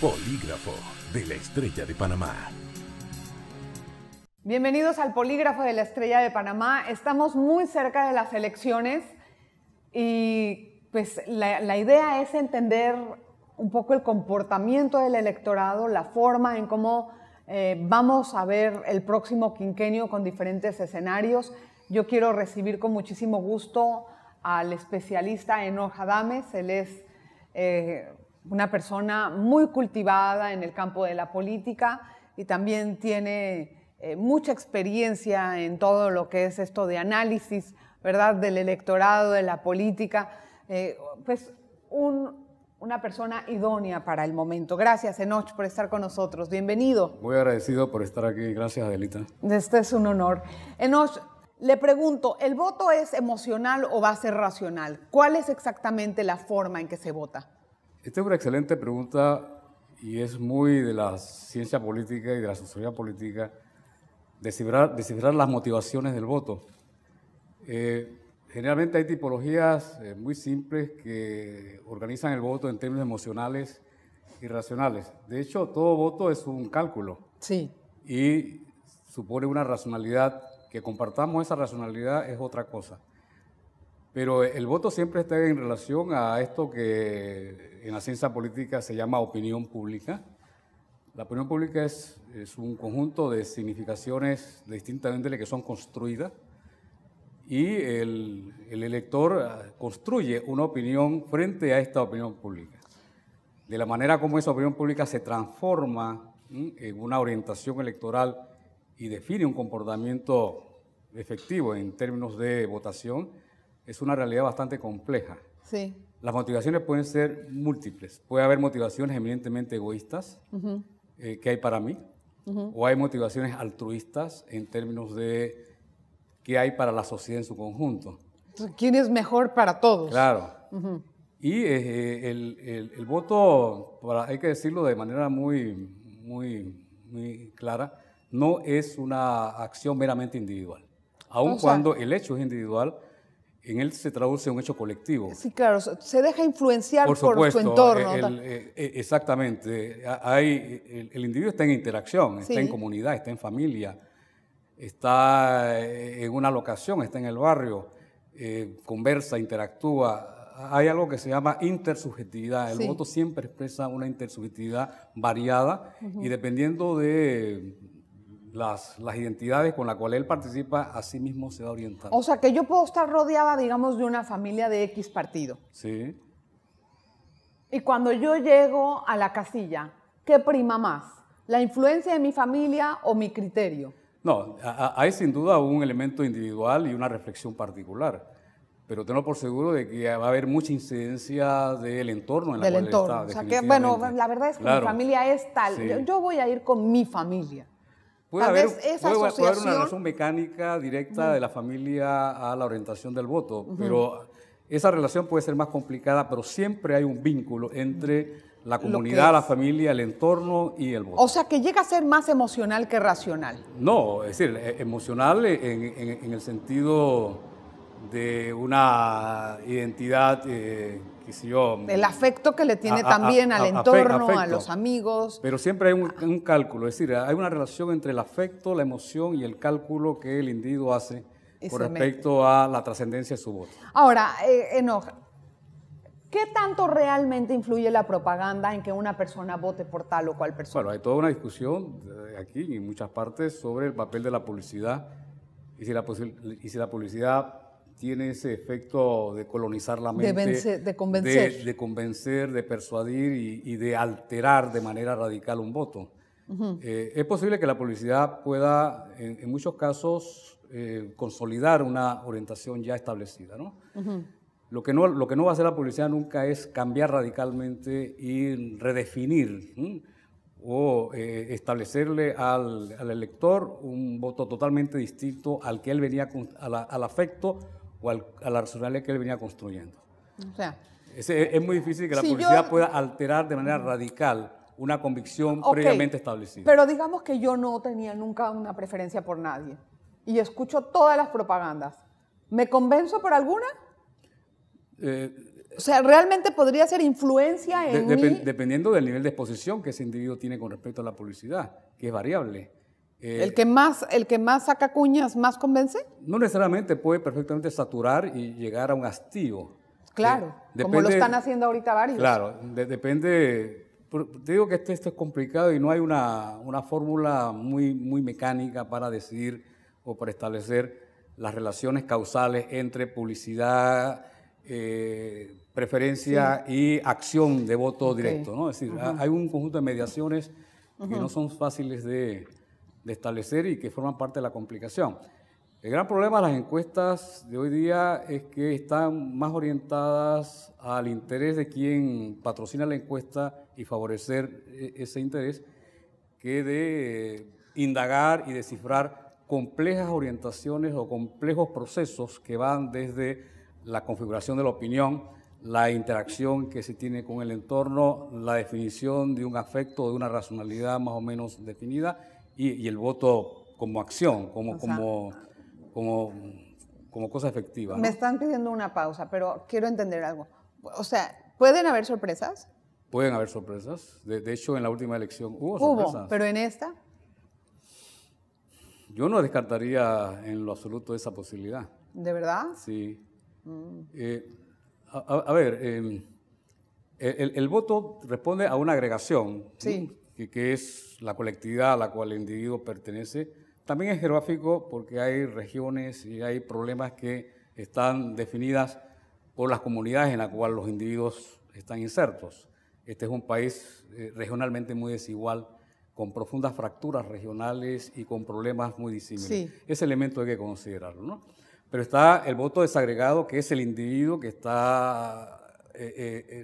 Polígrafo de la Estrella de Panamá. Bienvenidos al Polígrafo de la Estrella de Panamá. Estamos muy cerca de las elecciones y pues la idea es entender un poco el comportamiento del electorado, la forma en cómo vamos a ver el próximo quinquenio con diferentes escenarios. Yo quiero recibir con muchísimo gusto al especialista Enoch Adames. Él es una persona muy cultivada en el campo de la política y también tiene mucha experiencia en todo lo que es esto de análisis, ¿verdad?, del electorado, de la política. Pues una persona idónea para el momento. Gracias, Enoch, por estar con nosotros. Bienvenido. Muy agradecido por estar aquí. Gracias, Adelita. Este es un honor. Enoch, le pregunto, ¿el voto es emocional o va a ser racional? ¿Cuál es exactamente la forma en que se vota? Esta es una excelente pregunta y es muy de la ciencia política y de la sociología política descifrar las motivaciones del voto. Generalmente hay tipologías muy simples que organizan el voto en términos emocionales y racionales. De hecho, todo voto es un cálculo. Sí. Y supone una racionalidad. Que compartamos esa racionalidad es otra cosa. Pero el voto siempre está en relación a esto que en la ciencia política se llama opinión pública. La opinión pública es un conjunto de significaciones de distinta índole que son construidas y el elector construye una opinión frente a esta opinión pública. De la manera como esa opinión pública se transforma en una orientación electoral y define un comportamiento efectivo en términos de votación, es una realidad bastante compleja. Sí. Las motivaciones pueden ser múltiples. Puede haber motivaciones eminentemente egoístas, que hay para mí, o hay motivaciones altruistas en términos de qué hay para la sociedad en su conjunto. ¿Quién es mejor para todos? Claro. Y el voto, hay que decirlo de manera muy clara, no es una acción meramente individual. Aun cuando el hecho es individual, en él se traduce un hecho colectivo. Sí, claro, se deja influenciar por su entorno. Exactamente. El individuo está en interacción, está en comunidad, está en familia, está en una locación, está en el barrio, conversa, interactúa. Hay algo que se llama intersubjetividad. El voto siempre expresa una intersubjetividad variada y dependiendo de las identidades con las cuales él participa, así mismo se va orientando. O sea, que yo puedo estar rodeada, digamos, de una familia de X partido. Sí. Y cuando yo llego a la casilla, ¿qué prima más? ¿La influencia de mi familia o mi criterio? No, hay sin duda un elemento individual y una reflexión particular. Pero tengo por seguro de que va a haber mucha incidencia del entorno en la cual está. O sea, que, bueno, la verdad es que mi familia es tal. Sí. Yo voy a ir con mi familia. Puede haber una relación mecánica directa de la familia a la orientación del voto, pero esa relación puede ser más complicada, pero siempre hay un vínculo entre la comunidad, la familia, el entorno y el voto. O sea, que llega a ser más emocional que racional. No, es decir, emocional en el sentido de una identidad, qué sé yo. El afecto que le tiene también al entorno, afecto, a los amigos. Pero siempre hay un cálculo, es decir, hay una relación entre el afecto, la emoción y el cálculo que el individuo hace con respecto a la trascendencia de su voto. Ahora, Enoch, ¿qué tanto realmente influye la propaganda en que una persona vote por tal o cual persona? Bueno, hay toda una discusión aquí y en muchas partes sobre el papel de la publicidad y si la publicidad tiene ese efecto de colonizar la mente, de convencer. De convencer, de persuadir y de alterar de manera radical un voto. Es posible que la publicidad pueda, en muchos casos, consolidar una orientación ya establecida, ¿no? Lo que no va a hacer la publicidad nunca es cambiar radicalmente y redefinir o establecerle al elector un voto totalmente distinto al que él venía, al afecto o a la racionalidad que él venía construyendo. O sea, es muy difícil que la publicidad pueda alterar de manera radical una convicción previamente establecida. Pero digamos que yo no tenía nunca una preferencia por nadie y escucho todas las propagandas. ¿Me convenzo por alguna? O sea, ¿realmente podría ser influencia en mí? Dependiendo del nivel de exposición que ese individuo tiene con respecto a la publicidad, que es variable. ¿El que más saca cuñas más convence? No necesariamente, puede perfectamente saturar y llegar a un hastío. Claro, como lo están haciendo ahorita varios. Claro, depende. Te digo que esto es complicado y no hay una fórmula muy mecánica para decidir o para establecer las relaciones causales entre publicidad, preferencia y acción de voto directo, ¿no? Es decir, hay un conjunto de mediaciones que no son fáciles de establecer y que forman parte de la complicación. El gran problema de las encuestas de hoy día es que están más orientadas al interés de quien patrocina la encuesta y favorecer ese interés que de indagar y descifrar complejas orientaciones o complejos procesos que van desde la configuración de la opinión, la interacción que se tiene con el entorno, la definición de un afecto, de una racionalidad más o menos definida y el voto como acción, como cosa efectiva, ¿no? Me están pidiendo una pausa, pero quiero entender algo. O sea, ¿pueden haber sorpresas? Pueden haber sorpresas. De hecho, en la última elección hubo sorpresas. Pero en esta... Yo no descartaría en lo absoluto esa posibilidad. ¿De verdad? Sí. A ver, el voto responde a una agregación, sí, que es la colectividad a la cual el individuo pertenece. También es geográfico porque hay regiones y hay problemas que están definidas por las comunidades en las cuales los individuos están insertos. Este es un país regionalmente muy desigual, con profundas fracturas regionales y con problemas muy disímiles. Sí. Ese elemento hay que considerarlo, ¿no? Pero está el voto desagregado, que es el individuo que está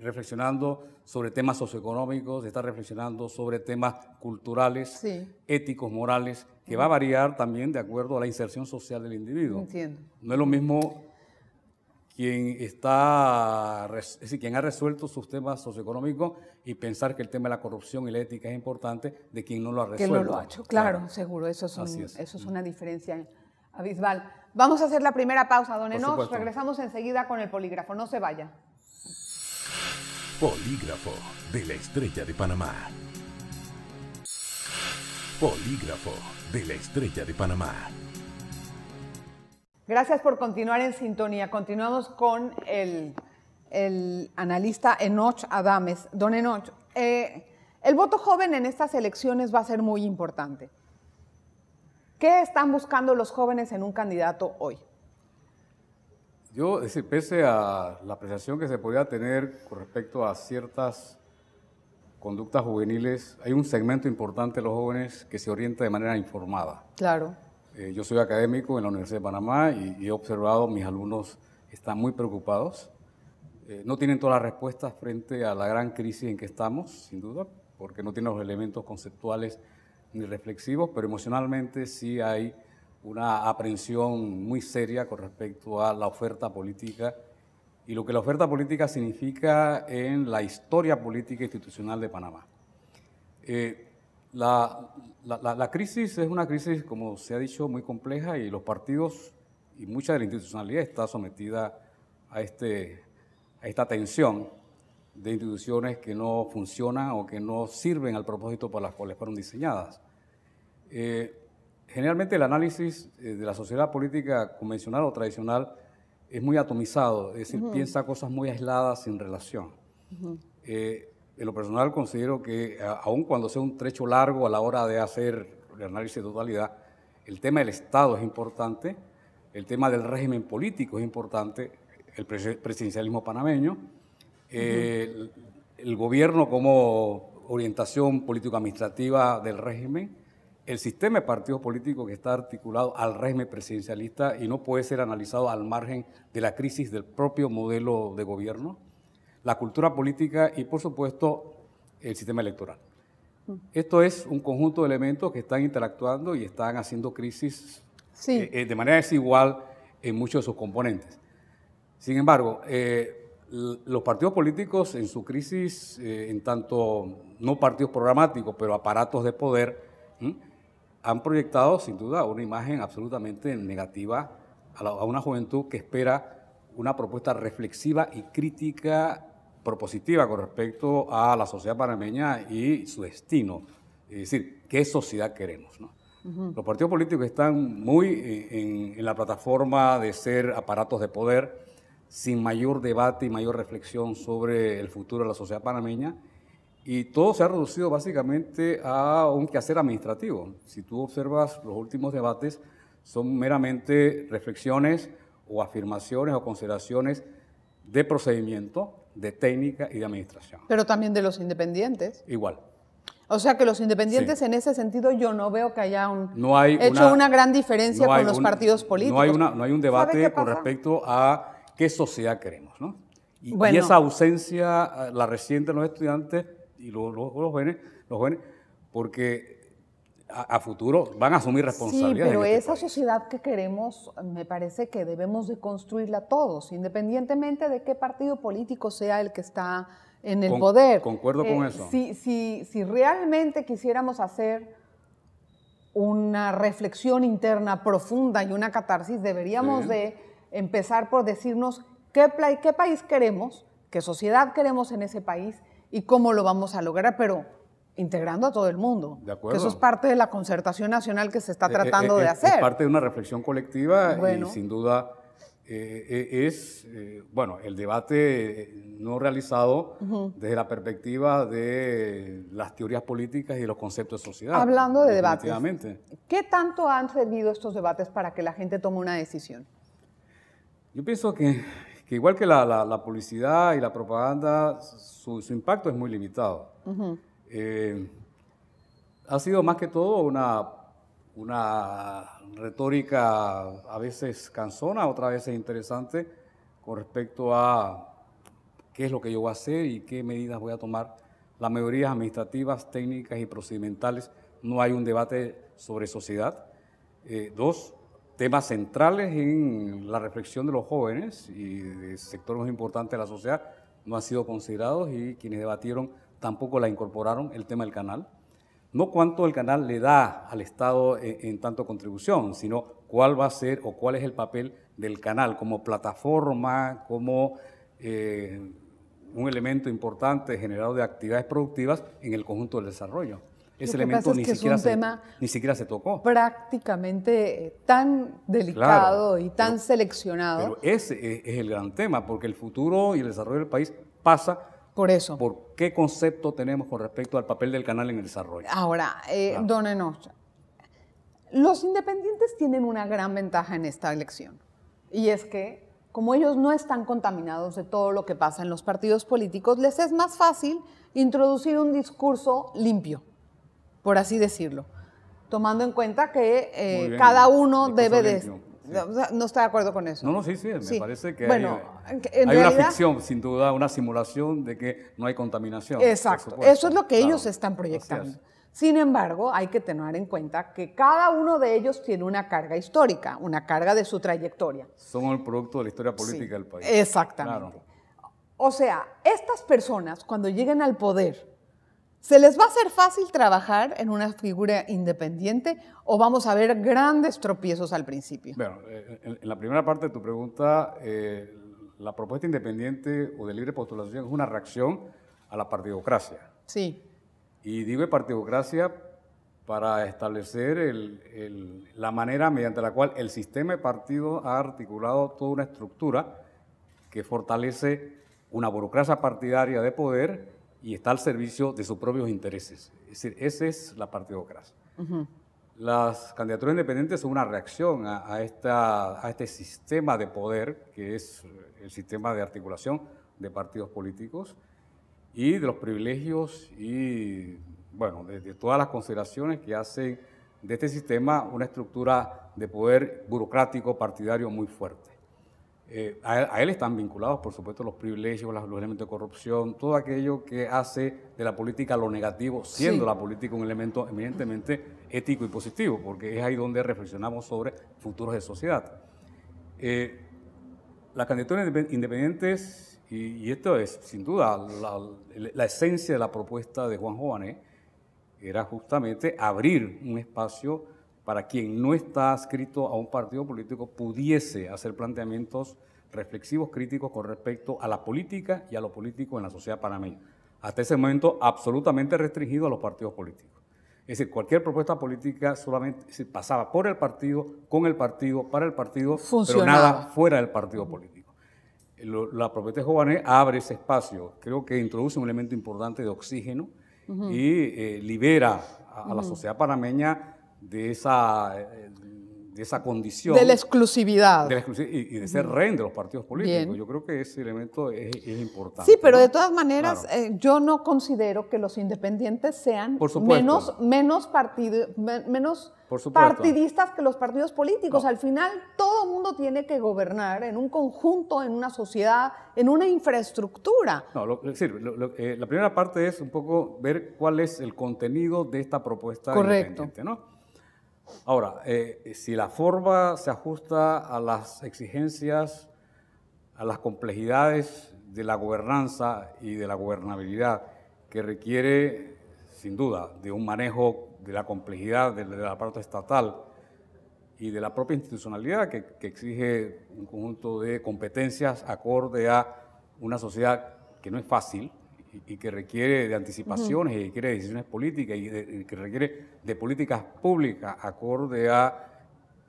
reflexionando sobre temas socioeconómicos, está reflexionando sobre temas culturales, sí, éticos, morales, que va a variar también de acuerdo a la inserción social del individuo. Entiendo. No es lo mismo quien ha resuelto sus temas socioeconómicos y pensar que el tema de la corrupción y la ética es importante de quien no lo ha resuelto. Que no lo ha hecho, claro, seguro, eso es una diferencia abismal. Vamos a hacer la primera pausa, don Enoch. Regresamos enseguida con el polígrafo, no se vaya. Polígrafo de la Estrella de Panamá. Polígrafo de la Estrella de Panamá. Gracias por continuar en sintonía. Continuamos con el analista Enoch Adames. Don Enoch, el voto joven en estas elecciones va a ser muy importante. ¿Qué están buscando los jóvenes en un candidato hoy? Yo, es decir, pese a la apreciación que se podría tener con respecto a ciertas conductas juveniles, hay un segmento importante de los jóvenes que se orienta de manera informada. Claro. Yo soy académico en la Universidad de Panamá y he observado, mis alumnos están muy preocupados. No tienen todas las respuestas frente a la gran crisis en que estamos, sin duda, porque no tienen los elementos conceptuales ni reflexivos, pero emocionalmente sí hay una aprensión muy seria con respecto a la oferta política y lo que la oferta política significa en la historia política institucional de Panamá. La crisis es una crisis, como se ha dicho, muy compleja y los partidos y mucha de la institucionalidad está sometida a esta tensión de instituciones que no funcionan o que no sirven al propósito para las cuales fueron diseñadas. Generalmente el análisis de la sociedad política convencional o tradicional es muy atomizado, es decir, piensa cosas muy aisladas sin relación. En lo personal considero que aun cuando sea un trecho largo a la hora de hacer el análisis de totalidad, el tema del Estado es importante, el tema del régimen político es importante, el presidencialismo panameño, el gobierno como orientación político-administrativa del régimen, el sistema de partidos políticos que está articulado al régimen presidencialista y no puede ser analizado al margen de la crisis del propio modelo de gobierno, la cultura política y, por supuesto, el sistema electoral. Esto es un conjunto de elementos que están interactuando y están haciendo crisis de manera desigual en muchos de sus componentes. Sin embargo, los partidos políticos en su crisis, en tanto no partidos programáticos, pero aparatos de poder, han proyectado sin duda una imagen absolutamente negativa a una juventud que espera una propuesta reflexiva y crítica propositiva con respecto a la sociedad panameña y su destino. Es decir, ¿qué sociedad queremos, ¿no? Los partidos políticos están muy en la plataforma de ser aparatos de poder, sin mayor debate y mayor reflexión sobre el futuro de la sociedad panameña, y todo se ha reducido básicamente a un quehacer administrativo. Si tú observas los últimos debates, son meramente reflexiones o afirmaciones o consideraciones de procedimiento, de técnica y de administración. Pero también de los independientes. Igual. O sea que los independientes, Sí. en ese sentido, yo no veo que haya No hay hecho una gran diferencia con los partidos No políticos. hay un ¿Sabe debate qué con pasa? respecto a qué sociedad queremos, ¿no? Y Bueno. esa ausencia la resienten los estudiantes y los jóvenes, porque a futuro van a asumir Sí, responsabilidades. pero en este esa país. sociedad que queremos, me parece que debemos de construirla todos, independientemente de qué partido político sea el que está en el poder. Concuerdo con eso. Si realmente quisiéramos hacer una reflexión interna profunda y una catarsis, deberíamos Sí. de empezar por decirnos qué país queremos, qué sociedad queremos en ese país y cómo lo vamos a lograr, pero integrando a todo el mundo. De acuerdo. Que eso es parte de la concertación nacional que se está tratando de Es hacer. parte de una reflexión colectiva Bueno. y sin duda bueno, el debate no realizado desde la perspectiva de las teorías políticas y de los conceptos de sociedad. Hablando de debates, definitivamente. ¿qué tanto han servido estos debates para que la gente tome una decisión? Yo pienso que igual que la publicidad y la propaganda, su impacto es muy limitado. Ha sido más que todo una retórica a veces cansona, otras veces interesante, con respecto a qué es lo que yo voy a hacer y qué medidas voy a tomar. Las mayorías administrativas, técnicas y procedimentales, no hay un debate sobre sociedad. Dos, temas centrales en la reflexión de los jóvenes y de sectores muy importantes de la sociedad no han sido considerados y quienes debatieron tampoco la incorporaron, el tema del canal. No cuánto el canal le da al Estado en tanto contribución, sino cuál va a ser o cuál es el papel del canal como plataforma, como un elemento importante generador de actividades productivas en el conjunto del desarrollo. Ese elemento ni siquiera se tocó. Prácticamente tan delicado, claro, y tan seleccionado. Pero ese es el gran tema, porque el futuro y el desarrollo del país pasa por eso. ¿Por qué concepto tenemos con respecto al papel del canal en el desarrollo? Ahora, claro. Don Enoch, los independientes tienen una gran ventaja en esta elección. Y es que, como ellos no están contaminados de todo lo que pasa en los partidos políticos, les es más fácil introducir un discurso limpio, por así decirlo, tomando en cuenta que cada uno debe de... Sí. No estoy de acuerdo con eso. No, sí, me parece que bueno, hay una ficción, sin duda, una simulación de que no hay contaminación. Exacto, eso es lo que ellos están proyectando. Sin embargo, hay que tener en cuenta que cada uno de ellos tiene una carga histórica, una carga de su trayectoria. Son el producto de la historia política del país. Exactamente. Claro. O sea, estas personas, cuando lleguen al poder, ¿se les va a hacer fácil trabajar en una figura independiente o vamos a ver grandes tropiezos al principio? Bueno, en la primera parte de tu pregunta, la propuesta independiente o de libre postulación es una reacción a la partidocracia. Sí. Y digo partidocracia para establecer la manera mediante la cual el sistema de partidos ha articulado toda una estructura que fortalece una burocracia partidaria de poder y está al servicio de sus propios intereses. Es decir, esa es la partidocracia. Las candidaturas independientes son una reacción a este sistema de poder, que es el sistema de articulación de partidos políticos, y de los privilegios y, bueno, de todas las consideraciones que hacen de este sistema una estructura de poder burocrático, partidario muy fuerte. A él están vinculados, por supuesto, los privilegios, los elementos de corrupción, todo aquello que hace de la política lo negativo, siendo la política un elemento eminentemente ético y positivo, porque es ahí donde reflexionamos sobre futuros de sociedad. Las candidaturas independientes, y esto es sin duda la esencia de la propuesta de Juan Jované, era justamente abrir un espacio para quien no está adscrito a un partido político pudiese hacer planteamientos reflexivos, críticos con respecto a la política y a lo político en la sociedad panameña. Hasta ese momento absolutamente restringido a los partidos políticos. Es decir, cualquier propuesta política solamente se pasaba por el partido, con el partido, para el partido, pero nada fuera del partido político. La propuesta de Jovanet abre ese espacio, creo que introduce un elemento importante de oxígeno y libera a la sociedad panameña de esa condición. De la exclusividad. Y de ser rehén de los partidos políticos. Bien. Yo creo que ese elemento es importante. Sí, pero ¿no? de todas maneras, Claro. yo no considero que los independientes sean Por supuesto. menos Por supuesto. partidistas que los partidos políticos. No. Al final, todo el mundo tiene que gobernar en un conjunto, en una sociedad, en una infraestructura. No, la primera parte es un poco ver cuál es el contenido de esta propuesta independiente, ¿no? Ahora, si la forma se ajusta a las exigencias, a las complejidades de la gobernanza y de la gobernabilidad que requiere, sin duda, de un manejo de la complejidad del aparato estatal y de la propia institucionalidad que exige un conjunto de competencias acorde a una sociedad que no es fácil y que requiere de anticipaciones y que requiere de decisiones políticas y que requiere de políticas públicas acorde a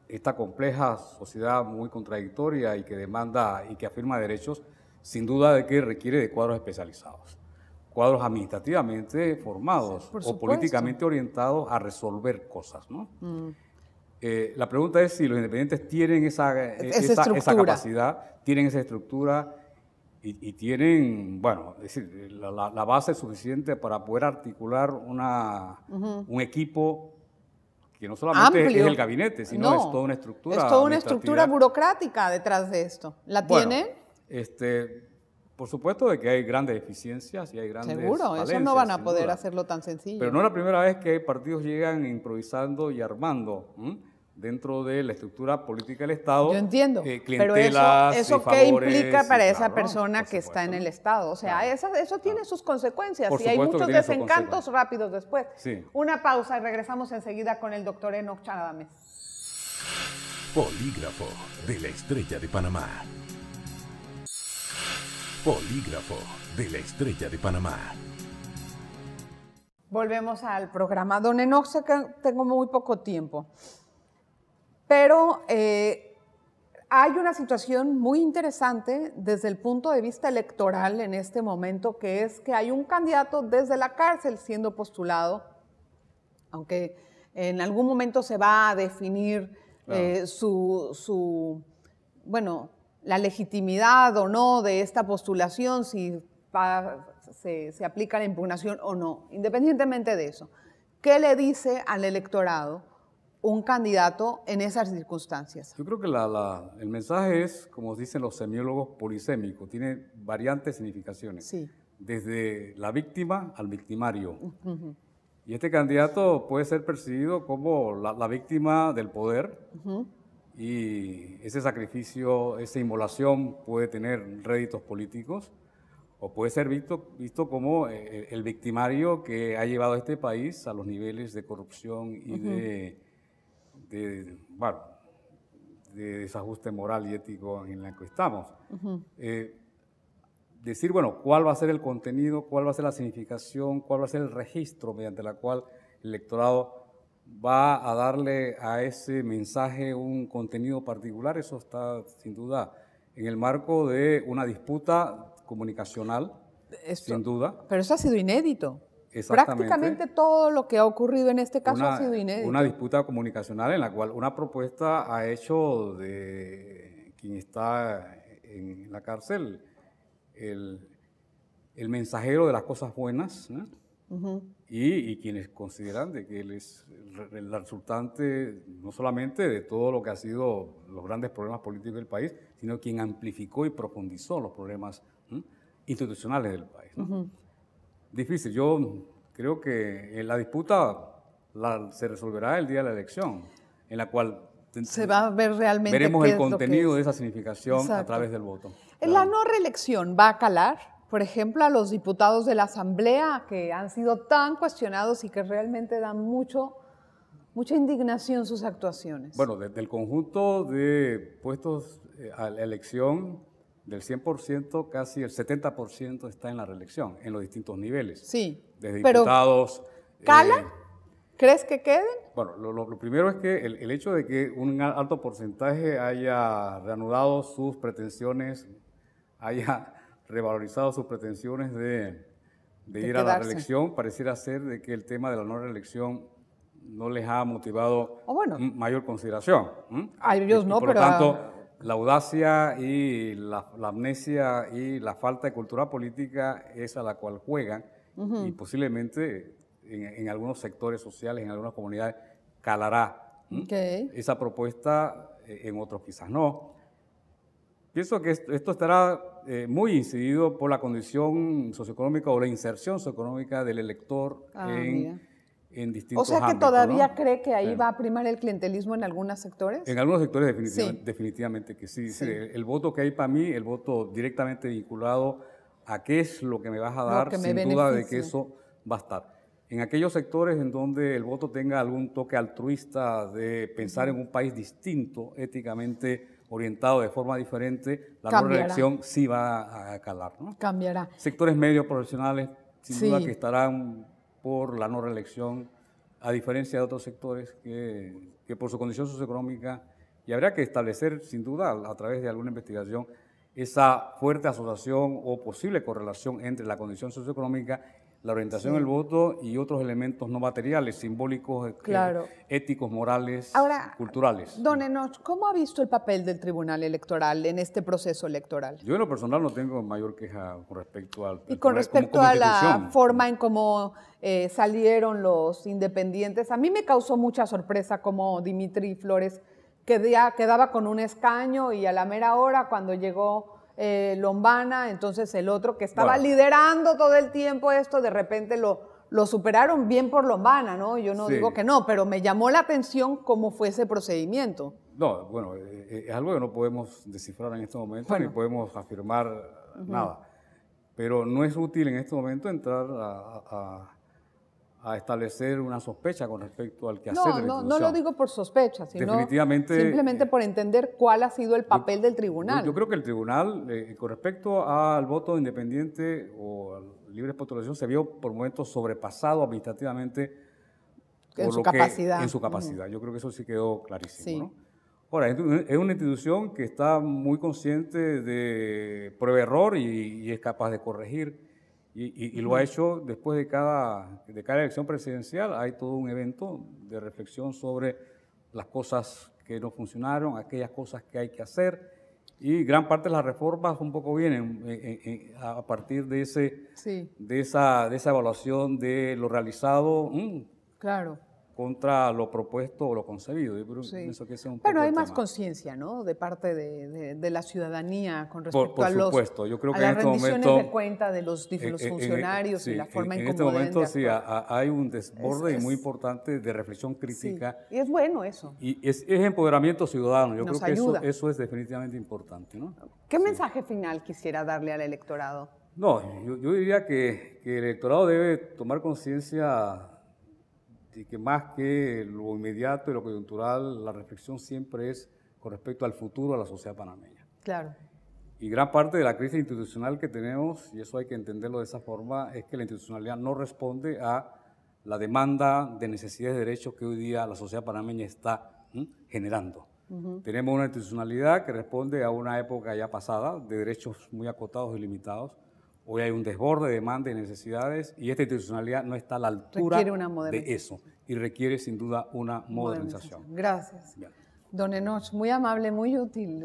esta compleja sociedad muy contradictoria y que demanda y que afirma derechos, sin duda de que requiere de cuadros especializados, cuadros administrativamente formados o políticamente orientados a resolver cosas, ¿no? La pregunta es si los independientes tienen esa capacidad, tienen esa estructura y tienen, bueno, es decir, la base suficiente para poder articular un equipo que no solamente amplio. es el gabinete, sino es toda una estructura. Es toda una estructura burocrática detrás de esto. ¿La tienen? Por supuesto de que hay grandes deficiencias y hay grandes Seguro, eso no van a poder hacerlo tan sencillo. Pero no es la primera vez que partidos llegan improvisando y armando dentro de la estructura política del Estado. Yo entiendo, pero eso ¿qué implica para esa persona que está en el Estado? O sea, eso tiene sus consecuencias y hay muchos desencantos rápidos después. Sí. Una pausa y regresamos enseguida con el doctor Enoch Chadames. Polígrafo de la Estrella de Panamá. Polígrafo de la Estrella de Panamá. Volvemos al programa. Don Enoch, sé que tengo muy poco tiempo, pero hay una situación muy interesante desde el punto de vista electoral en este momento, que es que hay un candidato desde la cárcel siendo postulado, aunque en algún momento se va a definir la legitimidad o no de esta postulación, si se aplica la impugnación o no, independientemente de eso. ¿Qué le dice al electorado un candidato en esas circunstancias? Yo creo que el mensaje es, como dicen los semiólogos, polisémico, tiene variantes significaciones, Sí. desde la víctima al victimario. Y este candidato puede ser percibido como la víctima del poder, y ese sacrificio, esa inmolación puede tener réditos políticos, o puede ser visto como el victimario que ha llevado a este país a los niveles de corrupción y de desajuste moral y ético en el que estamos. Decir, bueno, cuál va a ser el contenido, cuál va a ser la significación, cuál va a ser el registro mediante la cual el electorado va a darle a ese mensaje un contenido particular, eso está sin duda en el marco de una disputa comunicacional, sin duda. Pero eso ha sido inédito. Exactamente. Prácticamente todo lo que ha ocurrido en este caso ha sido inédito. Una disputa comunicacional en la cual una propuesta ha hecho de quien está en la cárcel el mensajero de las cosas buenas, ¿no? Y quienes consideran de que él es el resultante no solamente de todo lo que ha sido los grandes problemas políticos del país, sino quien amplificó y profundizó los problemas institucionales del país, ¿no? Difícil. Yo creo que la disputa se resolverá el día de la elección, en la cual se va a ver realmente veremos qué el es lo contenido que de es. esa significación. Exacto. A través del voto. ¿La no reelección va a calar? Por ejemplo, a los diputados de la Asamblea que han sido tan cuestionados y que realmente dan mucha indignación sus actuaciones. Bueno, del conjunto de puestos a la elección, del 100%, casi el 70% está en la reelección, en los distintos niveles. Sí, desde pero diputados. ¿cala? ¿Crees que queden? Bueno, lo primero es que el hecho de que un alto porcentaje haya reanudado sus pretensiones, haya revalorizado sus pretensiones de ir a la reelección, pareciera ser de que el tema de la no reelección no les ha motivado mayor consideración. A ellos no, por pero... Por lo tanto, la audacia y la amnesia y la falta de cultura política es a la cual juegan y posiblemente en algunos sectores sociales, en algunas comunidades, calará esa propuesta, en otros quizás no. Pienso que esto estará muy incidido por la condición socioeconómica o la inserción socioeconómica del elector en distintos ámbitos. O sea que todavía ¿no? cree que ahí va a primar el clientelismo en algunos sectores. En algunos sectores definitivamente que sí. El voto que hay para mí, el voto directamente vinculado a qué es lo que me vas a dar, sin duda de que eso va a estar. En aquellos sectores en donde el voto tenga algún toque altruista de pensar en un país distinto, éticamente orientado de forma diferente, la no reelección sí va a calar, ¿no? Cambiará. Sectores medios profesionales, sin duda que estarán por la no reelección, a diferencia de otros sectores que por su condición socioeconómica, y habrá que establecer, sin duda, a través de alguna investigación, esa fuerte asociación o posible correlación entre la condición socioeconómica, la orientación del voto y otros elementos no materiales, simbólicos, éticos, morales, culturales. Don Enoch, ¿cómo ha visto el papel del Tribunal Electoral en este proceso electoral? Yo en lo personal no tengo mayor queja con respecto al tribunal. Y con respecto a la forma en cómo salieron los independientes, a mí me causó mucha sorpresa cómo Dimitri Flores quedaba con un escaño y a la mera hora cuando llegó Lombana, entonces el otro que estaba liderando todo el tiempo esto, de repente lo superaron bien por Lombana, ¿no? Yo no digo que no, pero me llamó la atención cómo fue ese procedimiento. No, bueno, es algo que no podemos descifrar en este momento, ni podemos afirmar nada. Pero no es útil en este momento entrar a establecer una sospecha con respecto al quehacer de la institución. No lo digo por sospecha, sino simplemente por entender cuál ha sido el papel del tribunal. Yo creo que el tribunal, con respecto al voto independiente o al libre postulación, se vio por momentos sobrepasado administrativamente en su capacidad. En su capacidad. Yo creo que eso sí quedó clarísimo, ¿no? Ahora, es una institución que está muy consciente de prueba-error y es capaz de corregir. Y lo ha hecho después de cada elección presidencial. Hay todo un evento de reflexión sobre las cosas que no funcionaron, aquellas cosas que hay que hacer. Y gran parte de las reformas un poco vienen a partir de esa evaluación de lo realizado contra lo propuesto o lo concebido. Yo pienso que ese es un Pero hay más conciencia, ¿no?, de parte de la ciudadanía con respecto por supuesto. Yo creo que a las en este rendiciones momento, de cuenta de los funcionarios y la forma en cómo deben de actuar. Hay un desborde muy importante de reflexión crítica. Y es bueno eso. Y es empoderamiento ciudadano. Yo creo que eso es definitivamente importante, ¿no? ¿Qué mensaje final quisiera darle al electorado? No, yo diría que el electorado debe tomar conciencia y que más que lo inmediato y lo coyuntural, la reflexión siempre es con respecto al futuro de la sociedad panameña. Claro. Y gran parte de la crisis institucional que tenemos, y eso hay que entenderlo de esa forma, es que la institucionalidad no responde a la demanda de necesidades y derechos que hoy día la sociedad panameña está generando. Tenemos una institucionalidad que responde a una época ya pasada de derechos muy acotados y limitados. Hoy hay un desborde de demanda y necesidades y esta institucionalidad no está a la altura de eso y requiere sin duda una modernización. Gracias. Bien. Don Enoch, muy amable, muy útil.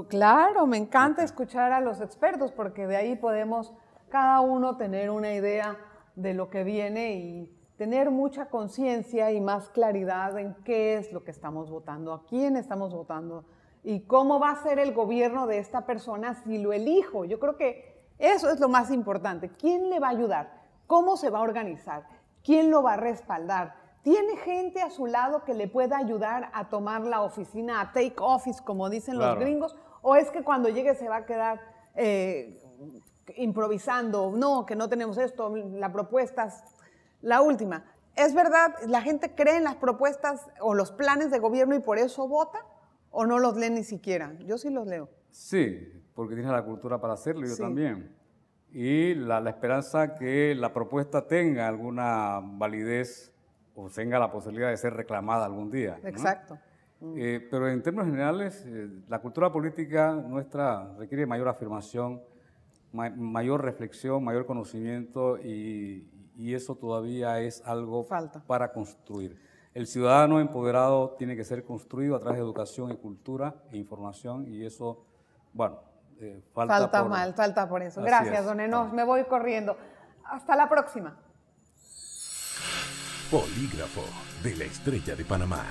Claro, me encanta escuchar a los expertos porque de ahí podemos cada uno tener una idea de lo que viene y tener mucha conciencia y más claridad en qué es lo que estamos votando, a quién estamos votando y cómo va a ser el gobierno de esta persona si lo elijo. Yo creo que eso es lo más importante. ¿Quién le va a ayudar? ¿Cómo se va a organizar? ¿Quién lo va a respaldar? ¿Tiene gente a su lado que le pueda ayudar a tomar la oficina, a take office, como dicen los gringos? ¿O es que cuando llegue se va a quedar improvisando? No, que no tenemos esto, la propuesta es la última. ¿Es verdad? ¿La gente cree en las propuestas o los planes de gobierno y por eso vota? ¿O no los lee ni siquiera? Yo sí los leo. Sí. porque tienes la cultura para hacerlo, yo Sí. también. Y la esperanza que la propuesta tenga alguna validez o tenga la posibilidad de ser reclamada algún día, ¿no? Exacto. Pero en términos generales, la cultura política nuestra requiere mayor afirmación, mayor reflexión, mayor conocimiento y eso todavía es algo Falta. para construir. El ciudadano empoderado tiene que ser construido a través de educación y cultura e información y eso, bueno, falta por eso. Así Gracias, es. don Enoch. Me voy corriendo. Hasta la próxima. Polígrafo de la Estrella de Panamá.